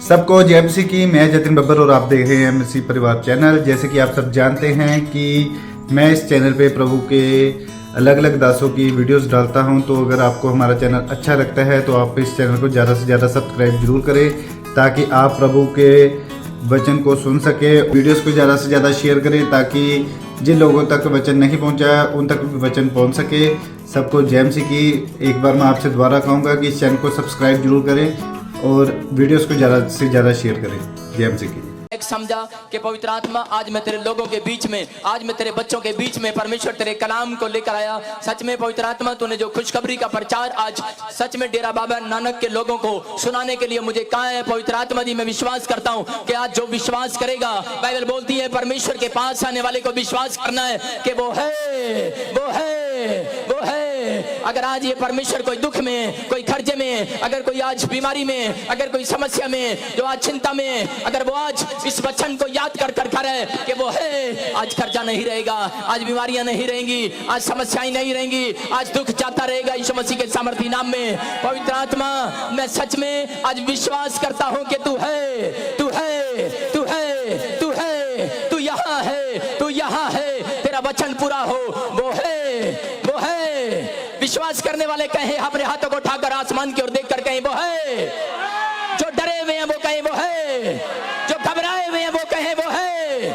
सबको जय मसीह की। मैं जतिन बब्बर और आप देख रहे हैं मसीह परिवार चैनल। जैसे कि आप सब जानते हैं कि मैं इस चैनल पे प्रभु के अलग अलग दासों की वीडियोस डालता हूं, तो अगर आपको हमारा चैनल अच्छा लगता है तो आप इस चैनल को ज़्यादा से ज़्यादा सब्सक्राइब जरूर करें, ताकि आप प्रभु के वचन को सुन सके। वीडियोस को ज़्यादा से ज़्यादा शेयर करें, ताकि जिन लोगों तक वचन नहीं पहुंचा उन तक भी वचन पहुंच सके। सबको जय मसीह की। एक बार मैं आपसे दोबारा कहूँगा कि इस चैनल को सब्सक्राइब जरूर करें और वीडियोस को ज़्यादा से ज़्यादा शेयर करें। जय मसीह की। एक समझा कि पवित्र आत्मा आज मैं तेरे लोगों के बीच में, आज मैं तेरे बच्चों के बीच में परमेश्वर तेरे कलाम को लेकर आया। सच में पवित्र आत्मा तूने जो खुशखबरी का प्रचार आज सच में डेरा बाबा नानक के लोगों को सुनाने के लिए मुझे कहा है पवित्र आत्मा जी, मैं विश्वास करता हूं कि आज जो विश्वास करेगा, बाइबल बोलती है परमेश्वर के पास आने वाले को विश्वास करना है कि वो है, वो है, वो है। अगर आज ये परमेश्वर कोई दुख में, कोई खर्चे में, अगर कोई आज बीमारी में, अगर कोई समस्या में, जो आज चिंता में, अगर वो आज इस वचन को याद कर कर करे कि वो है, आज खर्चा नहीं रहेगा, आज बीमारियां नहीं रहेंगी, आज समस्याएं नहीं रहेंगी, आज दुख जाता रहेगा यीशु मसीह के सामर्थी नाम में। पवित्र आत्मा, मैं सच में आज विश्वास करता हूं कि तू है, तू है, तू है, तू है, तू यहाँ है, तू यहाँ है, तेरा वचन पूरा हो, वो है, वो है। विश्वास करने वाले कहें, अपने हाथों को उठाकर आसमान की ओर देखकर कहें वो है। जो डरे हुए हैं वो कहें वो है, जो घबराए हुए हैं वो कहें वो है,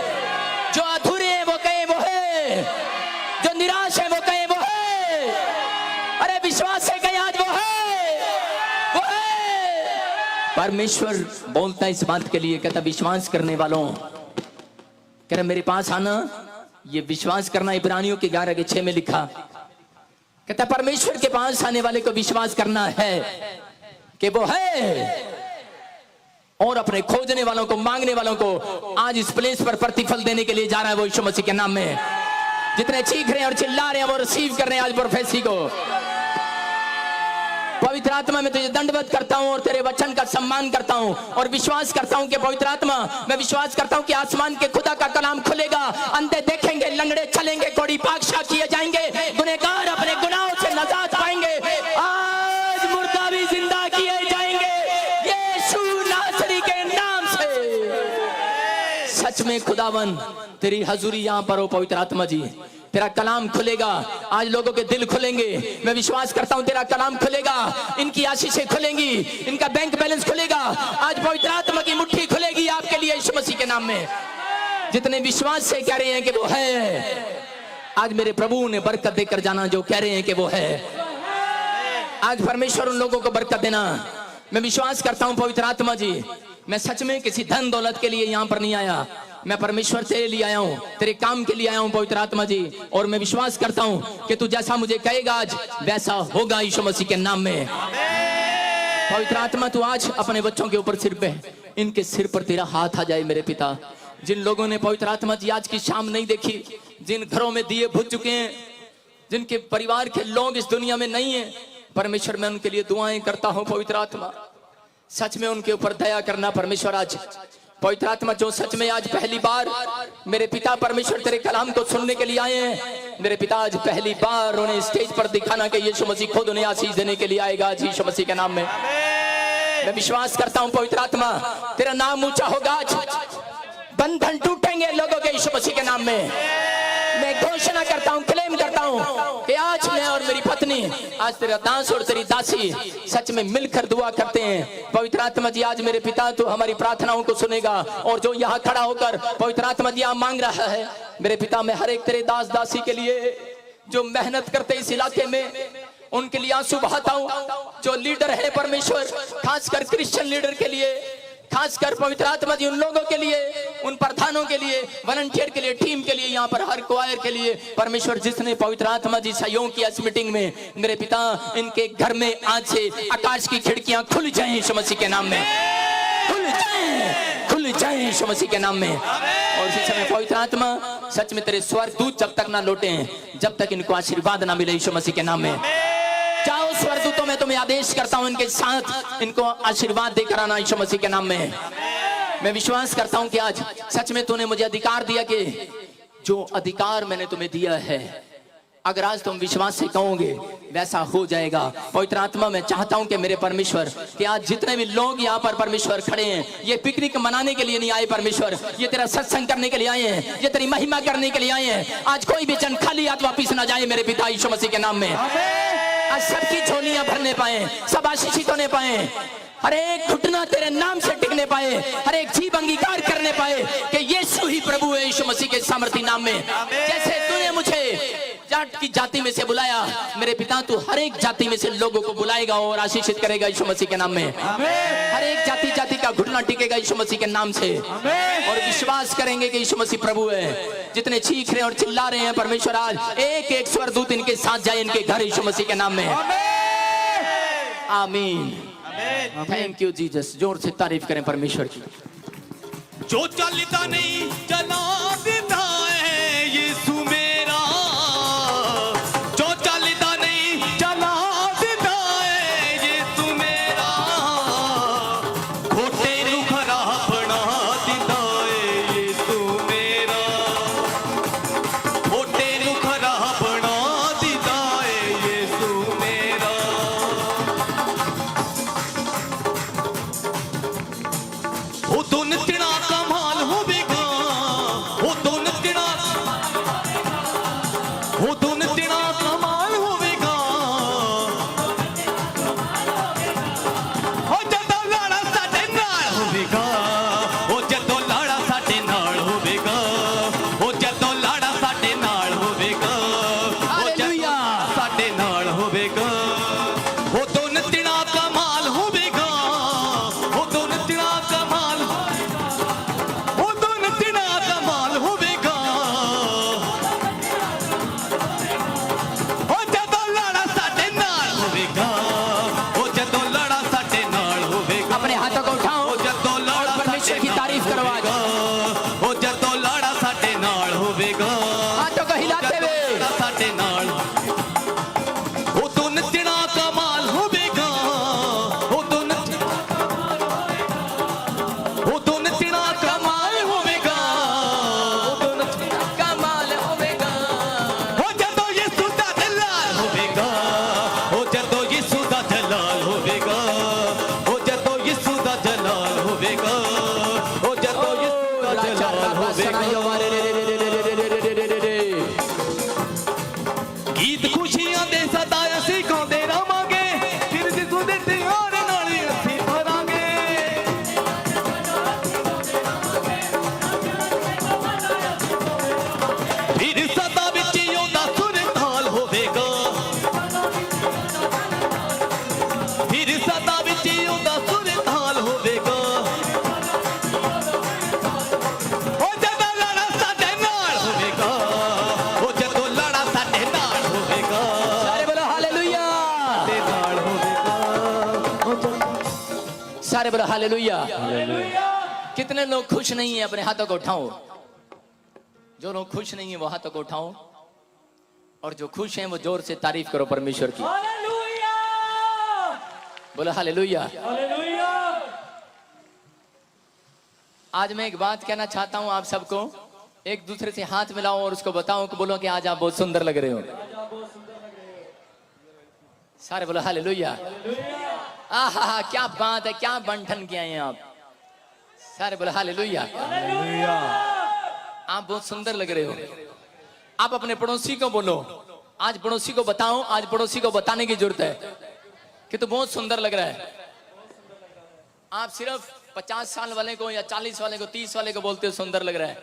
जो अधूरे हैं वो कहें वो है, जो निराश है वो कहें वो है। अरे विश्वास से कहें आज वो है, वो है। परमेश्वर बोलता है इस बात के लिए, कहता विश्वास करने वालों, कह रहा मेरे पास आना। ये विश्वास करना इब्रानियों के 11:6 में लिखा, कहता परमेश्वर के पास आने वाले को विश्वास करना है कि वो है, और अपने खोजने वालों को, मांगने वालों को आज इस प्लेस पर प्रतिफल देने के लिए जा रहा है वो यीशु मसीह के नाम में। जितने चीख रहे हैं और चिल्ला रहे हैं वो रिसीव कर रहे हैं आज प्रोफेसी को। पवित्र आत्मा मैं तुझे दंडवत करता हूं और तेरे वचन का सम्मान करता हूं और विश्वास करता हूं कि पवित्र आत्मा, मैं विश्वास करता हूं कि आसमान के खुदा का कलाम खुलेगा, अंधे देखेंगे, लंगड़े चलेंगे, कोड़ी पाकशाह किए जाएंगे, गुनहगार अपने गुनाहों से नजात पाएंगे, आज मुर्दा भी जिंदा किए जाएंगे यीशु नासरी के नाम से। सच में खुदावन तेरी हजूरी यहां पर हो पवित्र आत्मा जी, तेरा कलाम खुलेगा, आज लोगों के दिल खुलेंगे। मैं विश्वास करता हूं तेरा कलाम खुलेगा, इनकी आशीषें खुलेंगी, इनका बैंक बैलेंस खुलेगा, आज पवित्र आत्मा की मुट्ठी खुलेगी आपके लिए यीशु मसीह के नाम में। जितने विश्वास से कह रहे हैं कि वो है, आज मेरे प्रभु ने बरकत देकर जाना, जो कह रहे हैं कि वो है, आज परमेश्वर उन लोगों को बरकत देना। मैं विश्वास करता हूं पवित्र आत्मा जी, मैं सच में किसी धन दौलत के लिए यहां पर नहीं आया, मैं परमेश्वर तेरे लिए आया हूं, तेरे काम के लिए आया हूं पवित्र आत्मा जी। और मैं विश्वास करता हूं कि तू जैसा मुझे कहेगा आज वैसा होगा यीशु मसीह के नाम में। पवित्र आत्मा तू आज अपने बच्चों के ऊपर सिर पे, इनके सिर पर तेरा हाथ आ जाए मेरे पिता। जिन लोगों ने पवित्र आत्मा जी आज की शाम नहीं देखी, जिन घरों में दिए बुझ चुके हैं, जिनके परिवार के लोग इस दुनिया में नहीं है, परमेश्वर मैं उनके लिए दुआएं करता हूं पवित्र आत्मा, सच में उनके ऊपर दया करना परमेश्वर। आज पवित्र आत्मा जो सच में आज पहली बार मेरे पिता परमेश्वर तेरे कलाम को सुनने के लिए आए हैं, मेरे पिता आज पहली बार उन्हें स्टेज पर दिखाना कि यीशु मसीह खुद उन्हें आशीष देने के लिए आएगा आज यीशु मसीह के नाम में। मैं विश्वास करता हूं पवित्र आत्मा तेरा नाम ऊंचा होगा, आज बंधन टूटेंगे लोगों के यीशु मसीह के नाम में। मैं घोषणा करता हूं, क्लेम करता हूं कि आज मैं और मेरी पत्नी, आज तेरा दास और तेरी दासी सच में मिलकर दुआ करते हैं पवित्र आत्मा जी। आज मेरे पिता तू हमारी प्रार्थनाओं को सुनेगा, और जो यहाँ खड़ा होकर पवित्र आत्मा जी आप मांग रहा है, मेरे पिता मैं हर एक तेरे दास दासी के लिए जो मेहनत करते इस इलाके में, उनके लिए आंसू बहाता हूं। जो लीडर है परमेश्वर, खासकर क्रिश्चियन लीडर के लिए, खासकर पवित्र आत्मा जी उन लोगों के लिए, उन प्रधानों के लिए, वॉलंटियर के लिए, टीम के लिए, यहाँ पर हर क्वायर के लिए परमेश्वर जिसने पवित्र आत्मा जी सहयोग किया इस मीटिंग में, मेरे पिता इनके घर में आज से आकाश की खिड़कियां खुल जाएं यीशु मसीह के नाम में, खुल जाएं, खुल जाएं यीशु मसीह के नाम में। और इसी समय पवित्र आत्मा सच में तेरे स्वर्गदूत जब तक ना लौटे, जब तक इनको आशीर्वाद ना मिले यीशु मसीह के नाम में, जाओ स्वर्गदूतों में तुम्हें आदेश करता हूं इनके साथ इनको आशीर्वाद देकर आना यीशु मसीह के नाम में। मैं विश्वास करता हूं कि आज सच में तूने मुझे अधिकार दिया कि जो अधिकार मैंने तुम्हें दिया है अगर आज तुम विश्वास से कहोगे वैसा हो जाएगा। पवित्र आत्मा मैं चाहता हूं कि मेरे परमेश्वर कि आज जितने भी लोग यहाँ पर परमेश्वर खड़े हैं, ये पिकनिक मनाने के लिए नहीं आए परमेश्वर, ये तेरा सत्संग करने के लिए आए हैं, ये तेरी महिमा करने के लिए आए हैं। आज कोई भी जन खाली हाथ वापिस ना जाए मेरे पिता यीशु मसीह के नाम में। आज सबकी झोलियां भरने पाए, सब आशीषित होने पाए, हर एक घुटना तेरे नाम से टिकने पाए, हर एक जीव अंगीकार करने पाए कि यीशु ही प्रभु है यीशु मसीह के सामर्थी नाम में। जैसे तूने मुझे जाट की जाति में से बुलाया, मेरे पिता तू हर एक जाति में से लोगों को बुलाएगा और आशीषित करेगा यीशु मसीह के नाम में। हर एक जाति जाति का घुटना टिकेगा यीशु मसीह के नाम से और विश्वास करेंगे कि यीशु मसीह प्रभु है। जितने चीख रहे हैं और चिल्ला रहे हैं परमेश्वर, आज एक एक स्वर्गदूत इनके साथ जाए इनके घर यीशु मसीह के नाम में। आमीन। Thank you Jesus. जोर से तारीफ करें परमेश्वर की। जो चलता नहीं चला देता है यीशु मेरा, जो चलता नहीं चला देता है यीशु मेरा, खोटे नू खरा बना देता है यीशु मेरा, खोटे नू खरा बना देता है यीशु मेरा। वो तो नितना कमाल होवेगा, वो तो नितना, वो तो नितना कमाल होवेगा, ओ जदों लाड़ा साडे नाल होवेगा, ओ जदों लाड़ा साडे नाल होवेगा, ओ जदों लाड़ा साडे नाल होवेगा, ओ जदों साडे नाल होवेगा, वो तो नितना कमाल होवेगा, वो तो नितना कमाल, वो तो नितना कमाल होवेगा, ओ जदों लाड़ा साडे नाल होवेगा, ओ जदों लाड़ा साडे नाल होवेगा, अपने हाथों को उठाओ ओ जदों लाड़ा परमेश्वर की तारीफ करो आज। ओ जदों लाड़ा साडे नाल होवेगा, हाथों को हिलाते हुए लाड़ा साडे नाल, ओ तो नितना कमाल होवेगा, ओ तो नितना, ओ तो नितना कमाल होवेगा, ओ तो नितना कमाल होवेगा। हो जदों यीशु दा जलाल होवेगा, हो जदों यीशु दा जलाल होवेगा, हो जदों यीशु दा जलाल होवेगा, हो जदों यीशु दा जलाल होवेगा। गीत खुशियां दे सदा ਅਸੀਂ ਗਾਉਂਦੇ ਰਵਾਂਗੇ, ਫਿਰ ਯਿਸੂ ਦੇ ਪਿਆਰ ਨਾਲ ਅਸੀਂ ਭਰਾਂਗੇ। ਫਿਰ ਸਦਾ ਵਿੱਚ ਉਹਦਾ ਸੁਰਤਾਲ ਹੋਵੇਗਾ, ਫਿਰ ਸਦਾ ਵਿੱਚ ਉਹਦਾ ਸੁਰਤਾਲ ਹੋਵੇਗਾ, ਉਹ ਜਦੋਂ ਲੜਾ ਸਾਡੇ ਨਾਲ ਹੋਵੇਗਾ, ਉਹ ਜਦੋਂ ਲੜਾ ਸਾਡੇ ਨਾਲ ਹੋਵੇਗਾ, सारे बोलो हालेलुया, ਤੇ ਨਾਲ ਹੋਵੇਗਾ, ਉਹ ਜਦੋਂ सारे बोलो हालेलुया। कितने लोग खुश नहीं है अपने हाथों को उठाओ। जो लोग खुश नहीं है वो हाथों को उठाओ और जो खुश हैं वो जोर से तारीफ करो परमेश्वर की। बोलो हालेलुया। आज मैं एक बात कहना चाहता हूं आप सबको, एक दूसरे से हाथ मिलाओ और उसको बताओ कि बोलो कि आज आप बहुत सुंदर लग रहे हो। सारे बोलो हालेलुया। आहा क्या बात है, क्या बंठन किया है आप। सारे बोलो हालेलुया। आप बहुत सुंदर लग रहे हो। आप अपने पड़ोसी को बोलो, आज पड़ोसी को बताओ, आज पड़ोसी को बताने की जरूरत है कि तू बहुत सुंदर लग रहा है। आप सिर्फ 50 साल वाले को या 40 वाले को 30 वाले को बोलते हो सुंदर लग रहा है।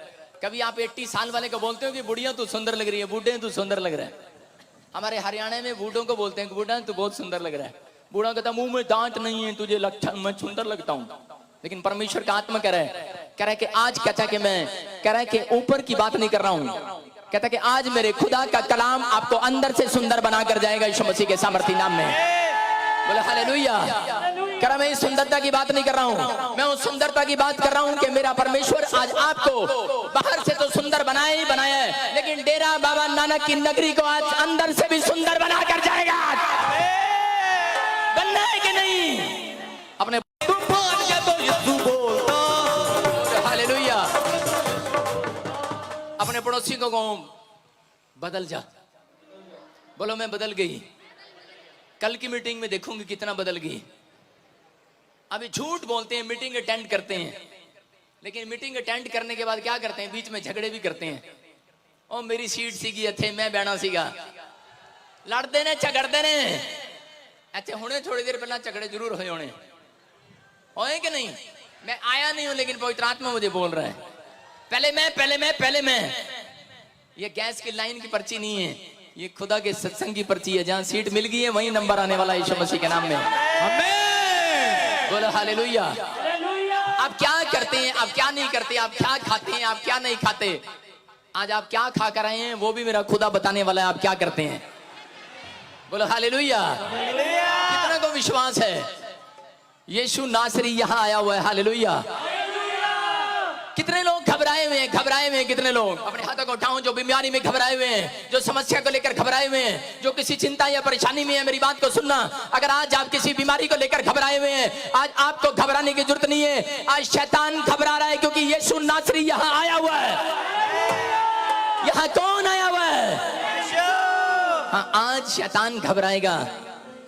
कभी आप 80 साल वाले को बोलते हो कि बुढ़िया तू सुंदर लग रही है, बूढ़े तू सुंदर लग रहा है। हमारे हरियाणा में बूढ़ों को बोलते हैं कि बूढ़ा तू बहुत सुंदर लग रहा है। बूढ़ा कहता मुंह में दांत नहीं है, तुझे लगता मैं सुंदर लगता हूँ। लेकिन परमेश्वर का आत्मा कह रहा है कि आज कहता है कि मैं कह रहा है कि ऊपर की बात नहीं कर रहा हूँ, कहता है कि आज मेरे खुदा का कलाम आपको अंदर से सुंदर बना कर जाएगा यीशु मसीह के सामर्थी नाम में। बोले हालेलुया। कह रहा मैं इस सुंदरता की बात नहीं कर रहा हूँ, मैं उस सुंदरता की बात कर रहा हूँ कि मेरा परमेश्वर आज आपको बाहर से तो सुंदर बनाया ही बनाया है, लेकिन डेरा बाबा नानक की नगरी को आज अंदर से भी सुंदर बना कर जाएगा। बनना है कि नहीं? अपने तूफान के तो यीशु बोलता, हालेलुया। अपने पड़ोसी को कहो बदल जा, बोलो मैं बदल गई। कल की मीटिंग में देखूंगी कितना बदल गई। अभी झूठ बोलते हैं, मीटिंग अटेंड करते हैं, लेकिन मीटिंग अटेंड करने के बाद क्या करते हैं, बीच में झगड़े भी करते हैं। ओ मेरी सीट सीगी इत्थे, मैं बहना सीगा, लड़ते ने झगड़ते ने। अच्छा हुणे थोड़ी देर पहला झगड़े जरूर होए होने, होए कि नहीं? मैं आया नहीं हूं लेकिन पवित्र आत्मा मुझे बोल रहा है पहले मैं। ये गैस की लाइन की पर्ची नहीं है, ये खुदा के सत्संग की पर्ची है। जहां सीट मिल गई है वहीं नंबर आने वाला है, यीशु मसीह के नाम में। आमीन। बोलो हालेलुया। आप क्या करते हैं, आप क्या नहीं करते, आप क्या खाते हैं, आप क्या नहीं खाते, आज आप क्या खा कर आए हैं वो भी मेरा खुदा बताने वाला है आप क्या करते हैं। बोलो हालेलुया। कितना को विश्वास है यीशु नासरी यहां आया हुआ है? हालेलुया। कितने लोग घबराए हुए हैं? कितने लोग अपने हाथों को उठाओ जो बीमारी में घबराए हुए हैं, जो समस्या को लेकर घबराए हुए हैं, जो किसी चिंता या परेशानी में है। मेरी बात को सुनना, अगर आज आप किसी बीमारी को लेकर घबराए हुए हैं, आज आपको घबराने की जरूरत नहीं है। आज शैतान घबरा रहा है क्योंकि यीशु नासरी यहां आया हुआ है। यहां कौन आया हुआ है? हाँ, आज शैतान घबराएगा।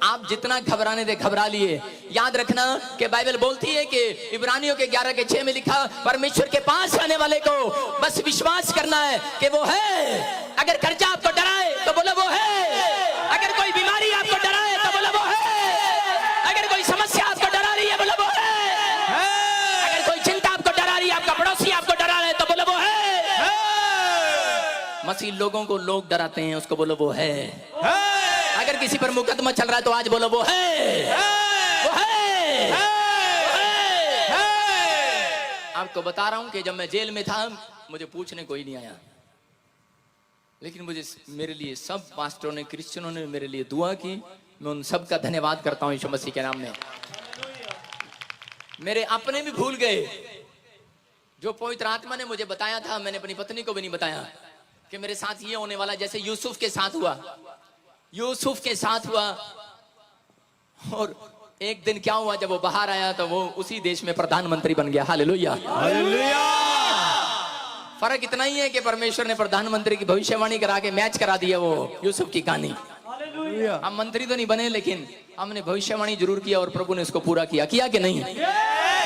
आप जितना घबराने दे घबरा लिए। याद रखना कि बाइबल बोलती है कि इब्रानियों के 11:6 में लिखा, परमेश्वर के पास आने वाले को बस विश्वास करना है कि वो है। अगर कर्जा आपको डराए तो बोलो वो है। अगर कोई बीमारी आपको डराए तो बोलो वो है। अगर कोई समस्या आपको डरा रही है बोलो वो है। अगर कोई चिंता आपको डरा रही है, आपका पड़ोसी आपको डरा रहा है तो बोलो वो है। मसीह लोगों को लोग डराते हैं, उसको बोलो वो है। अगर किसी पर मुकदमा चल रहा है तो आज बोलो वो है, वो है, वो है। आपको बता रहा हूं कि जब मैं जेल में था मुझे पूछने कोई नहीं आया, लेकिन मुझे मेरे लिए सब पास्टरों ने, क्रिश्चियनों ने मेरे लिए दुआ की। मैं उन सब का धन्यवाद करता हूं यीशु मसीह के नाम में। मेरे अपने भी भूल गए जो पवित्र आत्मा ने मुझे बताया था। मैंने अपनी पत्नी को भी नहीं बताया कि मेरे साथ ये होने वाला, जैसे यूसुफ के साथ हुआ। यूसुफ के साथ हुआ और एक दिन क्या हुआ, जब वो बाहर आया तो वो उसी देश में प्रधानमंत्री बन गया। Hallelujah, hallelujah. फर्क इतना ही है कि परमेश्वर ने प्रधानमंत्री की भविष्यवाणी करा के मैच करा दिया वो यूसुफ की कहानी। हम मंत्री तो नहीं बने लेकिन हमने भविष्यवाणी जरूर किया और प्रभु ने उसको पूरा किया। किया कि नहीं?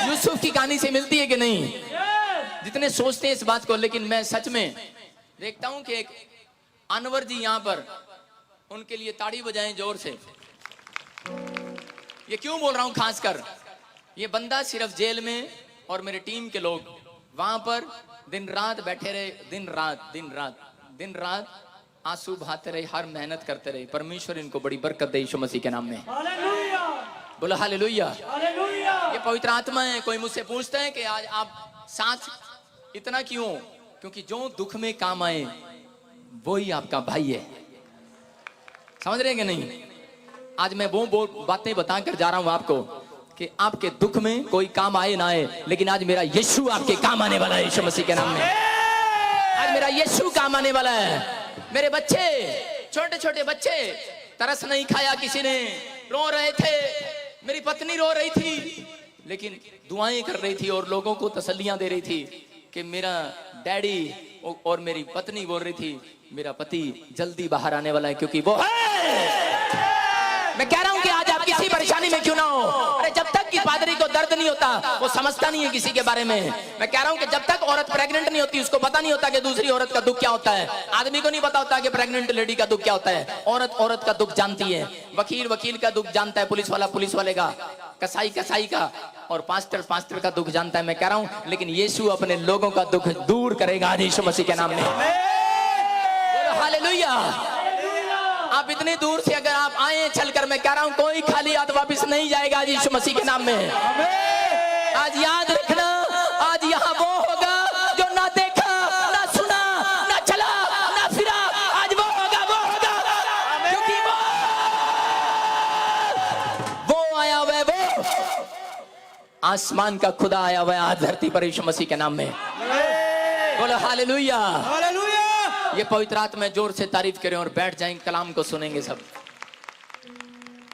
यूसुफ की कहानी से मिलती है कि नहीं? जितने सोचते हैं इस बात को, लेकिन मैं सच में देखता हूं कि एक अनवर जी यहां पर, उनके लिए ताड़ी बजाएं जोर से। ये क्यों बोल रहा हूं खासकर, ये बंदा सिर्फ जेल में और मेरे टीम के लोग वहां पर दिन रात बैठे रहे, दिन रात आंसू बहाते रहे, हर मेहनत करते रहे। परमेश्वर इनको बड़ी बरकत दे यीशु मसीह के नाम में। बोलो हालेलुया। ये पवित्र आत्मा है। कोई मुझसे पूछता है कि आज आप साथ इतना क्यों? क्योंकि जो दुख में काम आए वही आपका भाई है। समझ रहे हैं कि नहीं? आज मैं वो बातें बताकर जा रहा हूं आपको कि आपके दुख में कोई काम आए ना आए, लेकिन आज मेरा यीशु आपके काम आने वाला है यीशु मसीह के नाम में। आज मेरा यीशु काम आने वाला है। मेरे बच्चे, छोटे छोटे बच्चे, तरस नहीं खाया किसी ने, रो रहे थे। मेरी पत्नी रो रही थी लेकिन दुआएं कर रही थी और लोगों को तसल्लियां दे रही थी कि मेरा डैडी, और मेरी पत्नी बोल रही थी मेरा पति जल्दी बाहर आने वाला है क्योंकि वो है। मैं कह रहा हूं कि आज आप किसी परेशानी में क्यों ना हो, अरे जब तक कि पादरी को दर्द नहीं होता वो समझता नहीं है किसी के बारे में। मैं कह रहा हूं कि जब तक औरत प्रेग्नेंट नहीं होती उसको पता नहीं होता कि दूसरी औरत का दुख क्या होता है। आदमी को नहीं पता होता कि प्रेग्नेंट लेडी का दुख क्या होता है। औरत का दुख जानती है, वकील का दुख जानता है, पुलिस वाले का, कसाई का, और पास्टर का दुख जानता है। मैं कह रहा हूं लेकिन यीशु अपने लोगों का दुख दूर करेगा यीशु मसीह के नाम में। हालेलुया। आप इतनी दूर से अगर आप आए चलकर, मैं कह रहा हूं कोई खाली हाथ वापस नहीं जाएगा आज यीशु मसीह के नाम में। आज याद रखना, आज यहाँ वो होगा जो ना देखा, ना सुना, ना चला, ना फिरा। आज वो होगा क्योंकि वो आया हुआ है, वो आसमान का खुदा आया हुआ है आज धरती पर यीशु मसीह के नाम में। बोलो हालेलुया, हालेलुया। ये पवित्र आत्मा जोर से तारीफ करें और बैठ जाएं, कलाम को सुनेंगे सब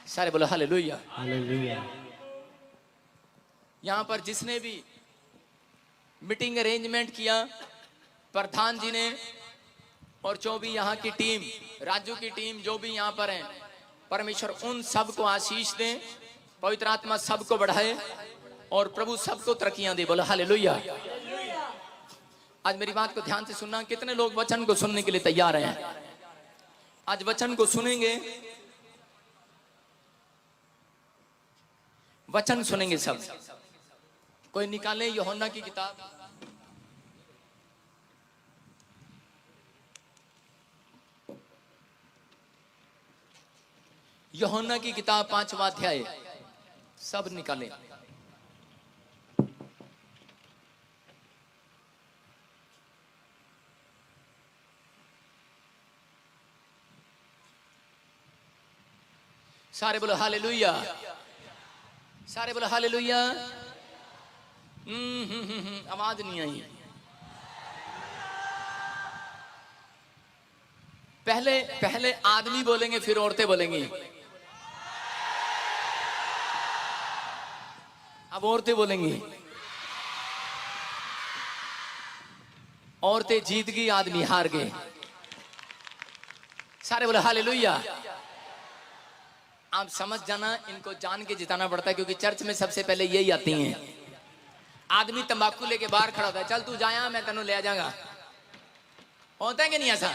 सारे। बोलो हालेलुया, हालेलुया। यहां पर जिसने भी मीटिंग अरेंजमेंट किया, प्रधान जी ने, और जो भी यहाँ की टीम, राजू की टीम, जो भी यहाँ पर है, परमेश्वर उन सबको आशीष दे, पवित्र आत्मा सबको बढ़ाए और प्रभु सबको तरक्कियां दे। बोलो हालेलुया। आज मेरी बात को ध्यान से सुनना। कितने लोग वचन को सुनने के लिए तैयार हैं? आज वचन को सुनेंगे, वचन सुनेंगे सब। कोई निकाले यूहन्ना की किताब, यूहन्ना की किताब 5वां अध्याय, सब निकाले। सारे बोलो हालेलुया, सारे बोलो हालेलुया। आवाज नहीं आई। पहले आदमी बोलेंगे, फिर औरतें बोलेंगी। अब औरतें बोलेंगी। औरतें जीत गई, आदमी हार गए। सारे बोले हालेलुया। आप समझ जाना, इनको जान के जिताना पड़ता है, क्योंकि चर्च में सबसे पहले यही आती हैं। आदमी तंबाकू लेके बाहर खड़ा होता है, चल तू जाया, मैं तेनों ले जाऊंगा। होता है कि नहीं ऐसा?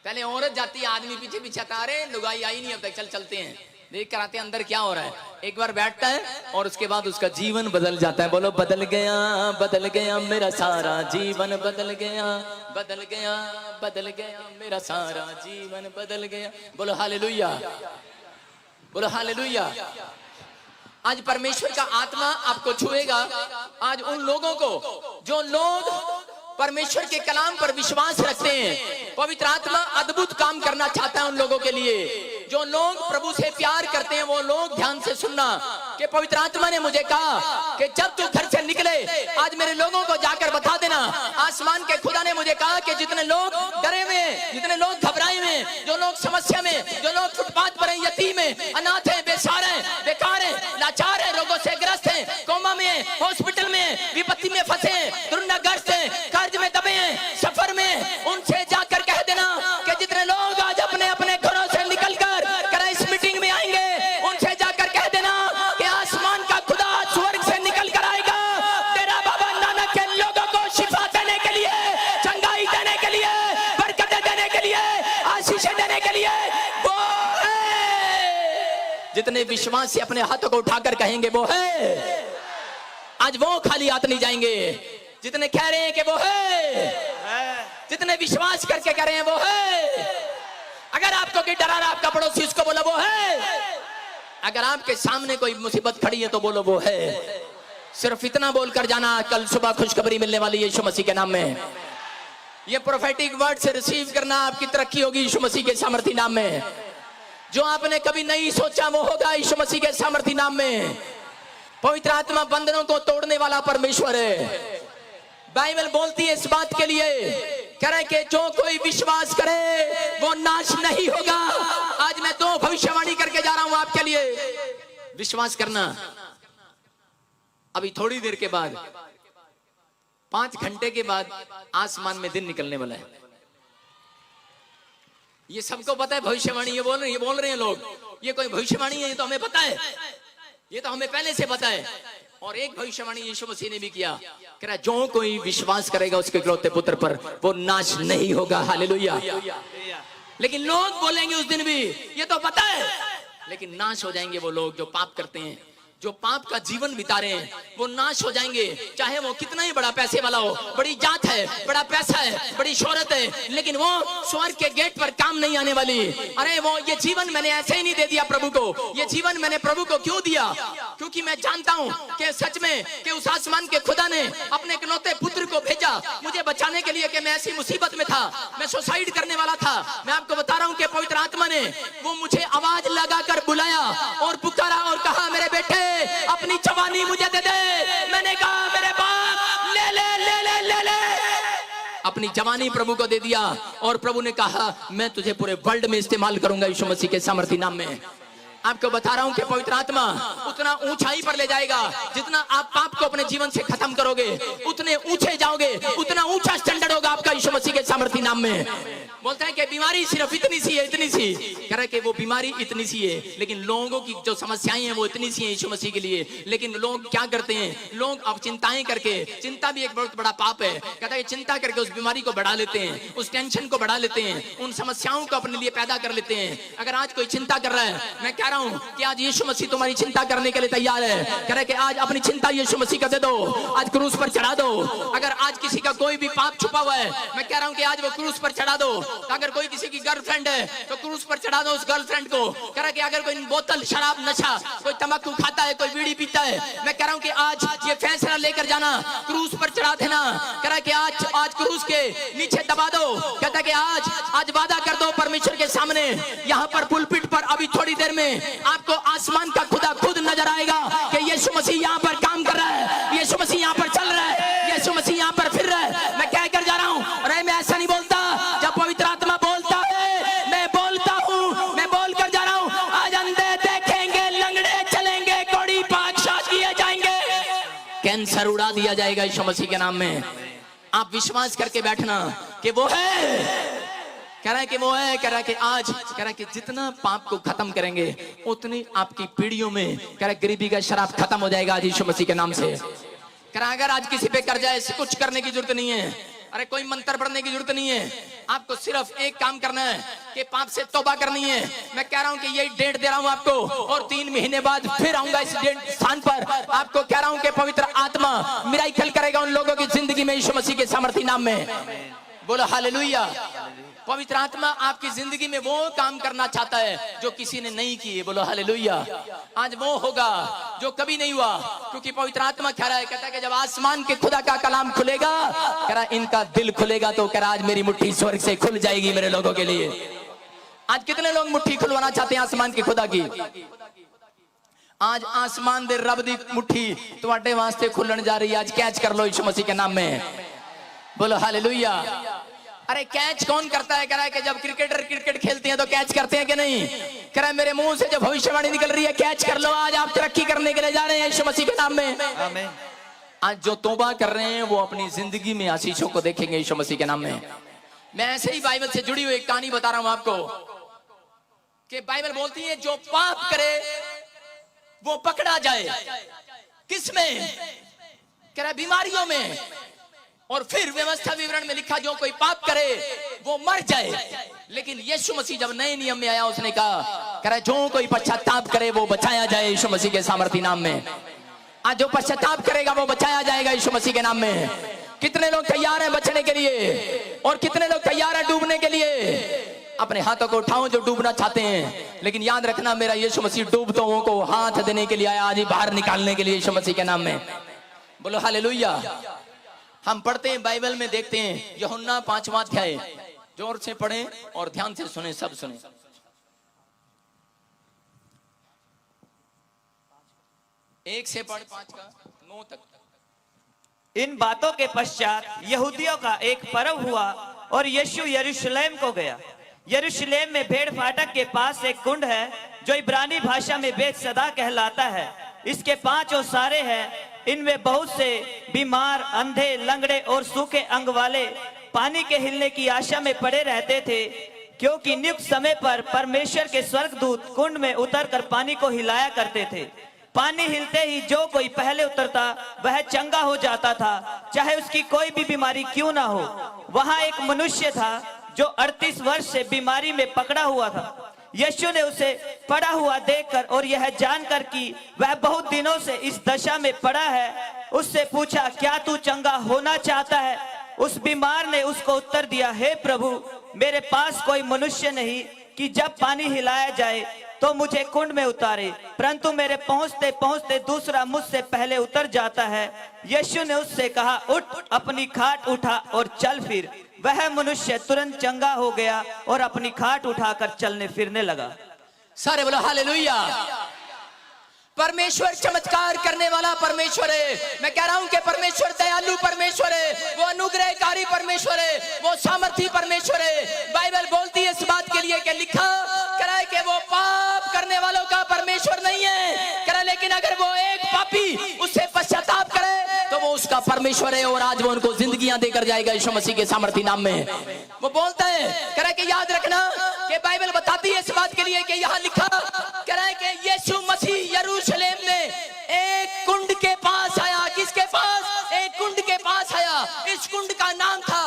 पहले औरत जाती है, आदमी पीछे पीछे आता, अरे लुगाई आई नहीं अब तक, चल चलते हैं, देख कर आते हैं अंदर क्या हो रहा है। एक बार बैठता है और उसके बाद उसका जीवन बदल जाता है। बोलो बदल गया, बदल गया मेरा सारा जीवन, बदल गया, बदल गया, बदल गया मेरा सारा जीवन, बदल गया। बोलो हालेलुया, बोलो हालेलुया। आज परमेश्वर का आत्मा आपको छुएगा। आज उन लोगों को, जो लोग परमेश्वर के कलाम पर विश्वास रखते हैं, पवित्र आत्मा अद्भुत काम करना चाहता है उन लोगों के लिए। जो लोग प्रभु से प्यार करते हैं, वो लोग ध्यान से सुनना कि पवित्र आत्मा ने मुझे कहा कि जब तू घर से निकले, आज मेरे लोगों को जाकर बता देना, आसमान के खुदा ने मुझे कहा कि जितने लोग डरे हुए, जितने लोग घबराए हुए, जो लोग समस्या में, जो लोग फुटपाथ पर हैं, यतीम हैं, अनाथ हैं, बेसहारा हैं, बेकार हैं, लाचार हैं, रोगों से ग्रस्त हैं, कोमा में, हॉस्पिटल में, विपत्ति में फंसे, दुर्नाग्रस्त हैं, कर्ज में दबे हैं, सफर में, उनसे जाकर कह देना कि जितने लोग आज अपने अपने घरों से निकलकर इस मीटिंग में आएंगे, उनसे जाकर कह देना कि आसमान का खुदा स्वर्ग से निकल कर आएगा, तेरा बाबा नानक के लोगों को शिफा देने के लिए, चंगाई देने के लिए, बरकतें देने के लिए, आशीषें देने के लिए वो है। जितने विश्वास से अपने हाथों को उठाकर कहेंगे वो है, आज वो खाली हाथ नहीं जाएंगे। जितने कह रहे हैं कि वो है, जितने विश्वास करके कह रहे हैं वो है। अगर आपको कोई डरा रहा, आपका पड़ोसी, उसको बोलो वो है। अगर आपके सामने कोई मुसीबत खड़ी है तो बोलो वो है। सिर्फ इतना बोलकर जाना, कल सुबह खुशखबरी मिलने वाली है यीशु मसीह के नाम में। ये प्रोफेटिक वर्ड से रिसीव करना, आपकी तरक्की होगी यीशु मसीह के सामर्थी नाम में। जो आपने कभी नहीं सोचा वो होगा यीशु मसीह के सामर्थी नाम में। पवित्र आत्मा बंधनों को तोड़ने वाला परमेश्वर है। बाइबल बोलती है इस बात के लिए, कह रहे कि जो कोई विश्वास करे वो नाश नहीं होगा। आज मैं दो भविष्यवाणी करके जा रहा हूं आपके लिए। विश्वास करना। अभी थोड़ी देर के बाद, 5 घंटे के बाद आसमान में दिन निकलने वाला है। ये सबको पता है भविष्यवाणी, ये बोल रहे हैं लोग, ये कोई भविष्यवाणी है, ये तो हमें पता है, ये तो हमें पहले से पता है। और एक भविष्यवाणी यीशु मसीह ने भी किया, कह रहा जो कोई विश्वास करेगा उसके इकलौते पुत्र पर, वो नाश नहीं होगा। हालेलुया। लेकिन लोग बोलेंगे उस दिन भी, ये तो पता है, लेकिन नाश हो जाएंगे वो लोग जो पाप करते हैं, जो पाप का जीवन बिता रहे हैं, वो नाश हो जाएंगे। चाहे वो कितना ही बड़ा पैसे वाला हो, बड़ी जात है, बड़ा पैसा है, बड़ी शोहरत है, लेकिन वो स्वर्ग के गेट पर काम नहीं आने वाली। अरे वो ये जीवन मैंने ऐसे ही नहीं दे दिया प्रभु को। ये जीवन मैंने प्रभु को क्यों दिया? क्योंकि मैं जानता हूं कि सच में कि उस आसमान के खुदा ने अपने इकलौते पुत्र को भेजा मुझे बचाने के लिए, कि मैं ऐसी मुसीबत में था, मैं सुसाइड करने वाला था। मैं आपको बता रहा हूं कि पवित्र आत्मा ने वो मुझे आवाज लगाकर बुलाया और पुकारा और कहा, मेरे बेटे अपनी जवानी मुझे दे दे। मैंने कहा मेरे बाप ले ले ले ले ले ले। अपनी जवानी प्रभु को दे दिया और प्रभु ने कहा मैं तुझे पूरे वर्ल्ड में इस्तेमाल करूंगा यीशु मसीह के सामर्थी नाम में। आपको बता रहा हूं कि पवित्र आत्मा उतना ऊंचाई पर ले जाएगा, जितना आप पाप को अपने जीवन से खत्म करोगे उतने ऊंचे जाओगे, उतना ऊंचा स्टैंडर्ड होगा आपका यीशु मसीह के सामर्थी नाम में। बोलता है कि बीमारी सिर्फ इतनी सी है, इतनी सी। कह रहा है कि वो बीमारी इतनी सी है, लेकिन लोगों की जो समस्याएं हैं वो इतनी सी हैं यीशु मसीह के लिए। लेकिन लोग क्या करते हैं, लोग अब चिंताएं करके, चिंता भी एक बहुत बड़ा पाप है, कहता है चिंता करके उस बीमारी को बढ़ा लेते हैं, उस टेंशन को बढ़ा लेते हैं, उन समस्याओं को अपने लिए पैदा कर लेते हैं। अगर आज कोई चिंता कर रहा है, मैं कह रहा हूं कि आज यीशु मसीह तुम्हारी चिंता करने के लिए तैयार है। कह रहे कि आज अपनी चिंता यीशु मसीह को दे दो, आज क्रूस पर चढ़ा दो। अगर आज किसी का कोई भी पाप छुपा हुआ है, मैं कह रहा हूं कि आज वो क्रूस पर चढ़ा दो। अगर कोई किसी की गर्लफ्रेंड है तो क्रूस पर चढ़ा दो उस गर्लफ्रेंड को। कह रहा कि अगर कोई बोतल शराब नशा, कोई तंबाकू खाता है, कोई बीड़ी पीता है, मैं कह रहा हूं कि आज ये फैसला लेकर जाना, क्रूस पर चढ़ा देना। कह रहा कि आज क्रूस के नीचे दबा दो। कहता है कि आज वादा कर दो परमेश्वर के सामने, यहाँ पर पुलपिट पर अभी थोड़ी देर में आपको आसमान का खुदा खुद नजर आएगा कि यीशु मसीह यहाँ पर काम कर रहा है, यीशु मसीह यहाँ पर चल रहा है, यीशु मसीह यहाँ पर फिर रहा है। मैं कह कर जा रहा हूँ, अरे मैं ऐसा नहीं बोलता, जब पवित्र आत्मा बोलता है मैं बोलता हूँ, मैं बोल कर जा रहा हूँ। आज अंधे देखेंगे, लंगड़े चलेंगे, कोढ़ी बादशाह किए जाएंगे, कैंसर उड़ा दिया जाएगा यीशु मसीह के नाम में। आप विश्वास करके बैठना कि वो है। कह रहा है कि वो है, कह रहा है कि आज, कह रहा है कि जितना पाप को खत्म करेंगे उतनी आपकी पीढ़ियों में, कह रहा है गरीबी का शराब खत्म हो जाएगा आज यीशु मसीह के नाम से। कह रहा है अगर आज किसी पे कर्जा है, कुछ करने की जरूरत नहीं है, अरे कोई मंत्र पढ़ने की जरूरत नहीं है, आपको सिर्फ एक काम करना है कि पाप से तौबा करनी है। मैं कह रहा हूं कि यही डेट दे रहा हूं आपको, और 3 महीने बाद फिर आऊंगा इस स्थान पर। आपको कह रहा हूं कि पवित्र आत्मा मिराकल करेगा उन लोगों की जिंदगी में यीशु मसीह के सामर्थ्य नाम में। बोलो हालेलुया। पवित्र आत्मा आपकी जिंदगी में वो काम करना चाहता है जो किसी ने नहीं किए। बोलो हालेलुया। आज वो होगा जो कभी नहीं हुआ, क्योंकि पवित्र आत्मा कह रहा है, कहता है कि जब आसमान के खुदा का कलाम खुलेगा, कह रहा इनका दिल खुलेगा, तो कह रहा आज मेरी मुट्ठी स्वर्ग से खुल जाएगी मेरे लोगों के लिए। आज कितने लोग मुट्ठी खुलवाना चाहते हैं आसमान के खुदा की? आज आसमान दे रब दी मुट्ठी तुम्हारे वास्ते खुलन जा रही है। आज कैच कर लो यीशु मसीह के नाम में। बोलो हालेलुया। अरे कैच कौन करता है? कह रहा है कि जब क्रिकेटर क्रिकेट खेलते हैं तो कैच करते हैं कि नहीं? कह रहा है मेरे मुंह से जो भविष्यवाणी निकल रही है कैच कर लो। आज आप तरक्की करने के लिए जा रहे हैं यीशु मसीह के नाम में। आमीन। आज जो तौबा कर रहे हैं वो अपनी जिंदगी में आशीषों को देखेंगे यीशु मसीह के नाम में। मैं ऐसे ही बाइबल से जुड़ी हुई एक कहानी बता रहा हूं आपको कि बाइबल बोलती है जो पाप करे वो पकड़ा जाए। किसमें? कह रहा बीमारियों में। और फिर व्यवस्था विवरण में लिखा जो कोई पाप करे वो मर जाए। लेकिन यीशु मसीह जब नए नियम में आया उसने कहा, कह रहा जो कोई पश्चाताप करे वो बचाया जाए यीशु मसीह के सामर्थ्य नाम में। आज जो पश्चाताप करेगा वो बचाया जाएगा यीशु मसीह के नाम में। कितने लोग तैयार हैं बचने के लिए और कितने लोग तैयार हैं डूबने के लिए? अपने हाथों को उठाओ जो डूबना चाहते हैं। लेकिन याद रखना मेरा यीशु मसीह डूबतों को हाथ देने के लिए आया, आज ही बाहर निकालने के लिए यीशु मसीह के नाम में। बोलो हालेलुया। हम पढ़ते हैं बाइबल में, देखते हैं यूहन्ना 5वां अध्याय। जोर से पढ़ें और ध्यान से सुने, सब सुने। एक से पढ़ 5 का 9 तक। इन बातों के पश्चात यहूदियों का एक पर्व हुआ और यीशु यरूशलेम को गया। यरूशलेम में भेड़ फाटक के पास एक कुंड है जो इब्रानी भाषा में बेतसदा कहलाता है। इसके 5 ओसारे हैं। इनमें बहुत से बीमार, अंधे, लंगड़े और सूखे अंग वाले पानी के हिलने की आशा में पड़े रहते थे, क्योंकि नियुक्त समय पर परमेश्वर के स्वर्गदूत कुंड में उतरकर पानी को हिलाया करते थे। पानी हिलते ही जो कोई पहले उतरता वह चंगा हो जाता था, चाहे उसकी कोई भी बीमारी क्यों ना हो। वहां एक मनुष्य था जो 38 वर्ष से बीमारी में पकड़ा हुआ था। यीशु ने उसे पड़ा हुआ देखकर और यह जानकर कि वह बहुत दिनों से इस दशा में पड़ा है, उससे पूछा, क्या तू चंगा होना चाहता है? उस बीमार ने उसको उत्तर दिया, हे प्रभु, मेरे पास कोई मनुष्य नहीं कि जब पानी हिलाया जाए तो मुझे कुंड में उतारे, परंतु मेरे पहुंचते पहुंचते दूसरा मुझसे पहले उतर जाता है। यीशु ने उससे कहा, उठ, अपनी खाट उठा और चल फिर। वह मनुष्य तुरंत चंगा हो गया और अपनी खाट उठाकर चलने फिरने लगा। सारे बोलो हालेलुया। परमेश्वर चमत्कार करने वाला परमेश्वर है। मैं कह रहा हूं कि परमेश्वर दयालु परमेश्वर है, वो अनुग्रहकारी परमेश्वर है, वो सामर्थी परमेश्वर है। बाइबल बोलती है इस बात के लिए कि लिखा करा है कि वो पाप करने वालों का परमेश्वर नहीं है, करा, लेकिन अगर वो एक पापी उससे पश्चाताप करे तो वो उसका परमेश्वर परमेश्वर है और आज वो उनको जिंदगियां देकर जाएगा यीशु मसीह के सामर्थी नाम में। वो बोलता है, कह रहा है कि याद रखना कि बाइबल बताती है इस बात के लिए कि यहाँ लिखा, कह रहा है कि यीशु मसीह यरूशलेम में एक कुंड के पास आया। किसके पास? एक कुंड के पास आया। इस कुंड का नाम था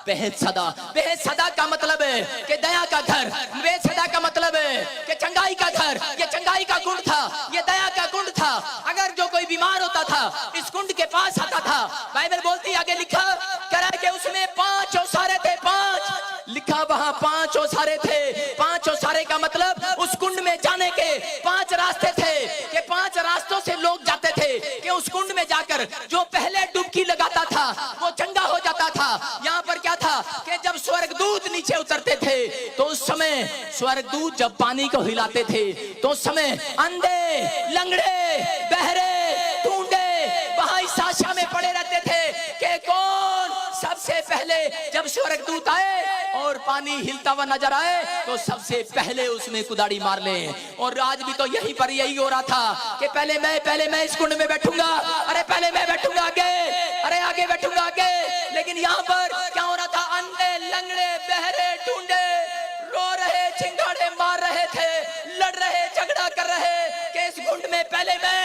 बेहसदा। बेहसदा का मतलब है कि दया का घर। बेहसदा का मतलब है कि चंगाई का घर। ये चंगाई का कुंड था, ये दया का कुंड था। अगर जो कोई बीमार होता था इस कुंड के पास आता था। बाइबल बोलती आगे लिखा, कह रहा है कि उसमें 5 ओसारे थे। 5 लिखा, वहां 5 ओसारे थे। 5 ओसारे का मतलब उस कुंड में जाने के 5 रास्ते थे कि 5 रास्तों से लोग जाते थे कि उस कुंड में जाकर जो पहले डुबकी लगाता था वो चंगा हो जाता था। यहाँ पर क्या था कि जब स्वर्गदूत नीचे उतरते थे तो उस समय स्वर्गदूत जब पानी को हिलाते थे तो उस समय अंधे, लंगड़े, बहरे, टूंडे वहां इस आशा में पड़े रहते थे कि कौन सबसे पहले जब स्वर्गदूत आए और पानी हिलता हुआ नजर आए तो सबसे पहले उसमें कुदाड़ी मार ले। और आज भी तो यहीं पर यही हो रहा था कि पहले मैं इस कुंड में बैठूंगा, अरे पहले मैं बैठूंगा आगे, अरे आगे बैठूंगा आगे। लेकिन यहाँ पर क्या हो रहा था? अंधे, लंगड़े, बहरे, टूंडे रो रहे, चिंगाड़े मार रहे थे, लड़ रहे, झगड़ा कर रहे कि इस कुंड में पहले मैं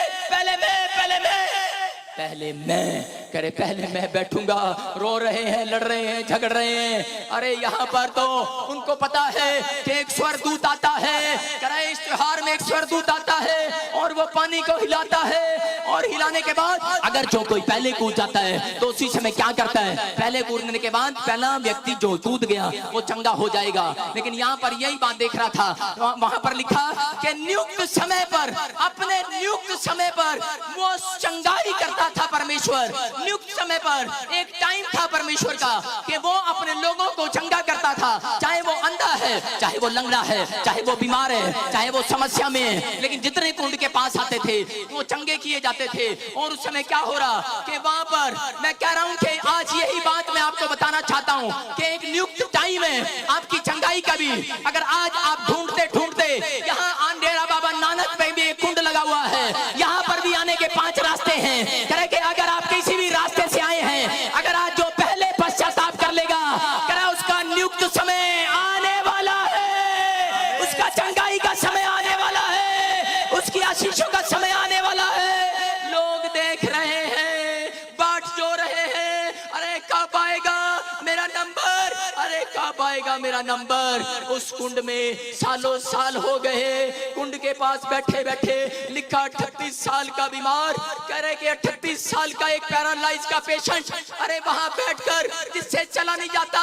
करे पहले मैं बैठूंगा। रो रहे हैं, लड़ रहे हैं, झगड़ रहे हैं। अरे यहाँ पर तो उनको पता है कि एक स्वर्गदूत आता है। करे इस त्योहार में एक स्वर्गदूत आता है और वो पानी को हिलाता है और हिलाने के बाद अगर जो कोई पहले कूद जाता है तो उसी समय क्या करता है? पहले कूदने के बाद पहला व्यक्ति जो कूद गया वो चंगा हो जाएगा। लेकिन यहाँ पर यही बात देख रहा था, वहां पर लिखा कि नियुक्त समय पर, अपने नियुक्त समय पर वो चंगाई करता था परमेश्वर। नियुक्त समय पर एक टाइम था परमेश्वर का कि वो अपने लोगों को चंगा करता था, चाहे वो अंधा है, चाहे वो लंगड़ा है, चाहे वो बीमार है, चाहे वो समस्या में है। लेकिन जितने कुंड के पास आते थे वो चंगे किए जाते थे। और उस समय क्या हो रहा कि वहां पर मैं कह रहा हूं कि आज यही बात मैं आपको बताना चाहता हूं कि एक नियुक्त टाइम है आपकी चंगाई का भी। अगर आज आप ढूंढते ढूंढते यहाँ डेरा बाबा नानक पे भी एक कुंड लगा हुआ है, यहाँ पर भी आने के 5 रास्ते हैं। कह रहे कि अगर आप किसी भी रास्ते से आए हैं, अगर आज जो पहले पश्चाताप कर लेगा, कह रहा उसका नियुक्त समय आने वाला है, उसका चंगाई का समय आने वाला है, उसकी आशीषों का समय आने वाला है। लोग देख रहे हैं, बाट जो रहे हैं, अरे कब आएगा मेरा नंबर, अरे कब आएगा मेरा नंबर। उस कुंड में सालों साल हो गए, कुंड के पास बैठे बैठे लिखा 38 साल का बीमार, कह रहे कि 38 साल का एक पैरालाइज का पेशेंट, अरे वहां बैठकर जिससे चला नहीं जाता,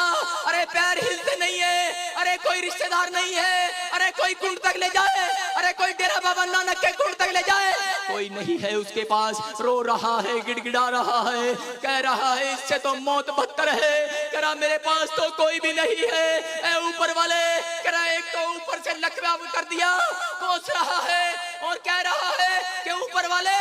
अरे पैर हिलते नहीं है, अरे कोई रिश्तेदार नहीं है, अरे कोई कुंड तक ले जाए, अरे कोई डेरा बाबा नानक के कुंड तक ले जाए, कोई नहीं है उसके पास। रो रहा है, गिड़गिड़ा रहा है, कह रहा है इससे तो मौत बदतर है। कह रहा मेरे पास तो कोई भी नहीं है। ए ऊपर वाले, कह रहा एक तो ऊपर से लकवा कर दिया, कोस रहा है और कह रहा है कि ऊपर वाले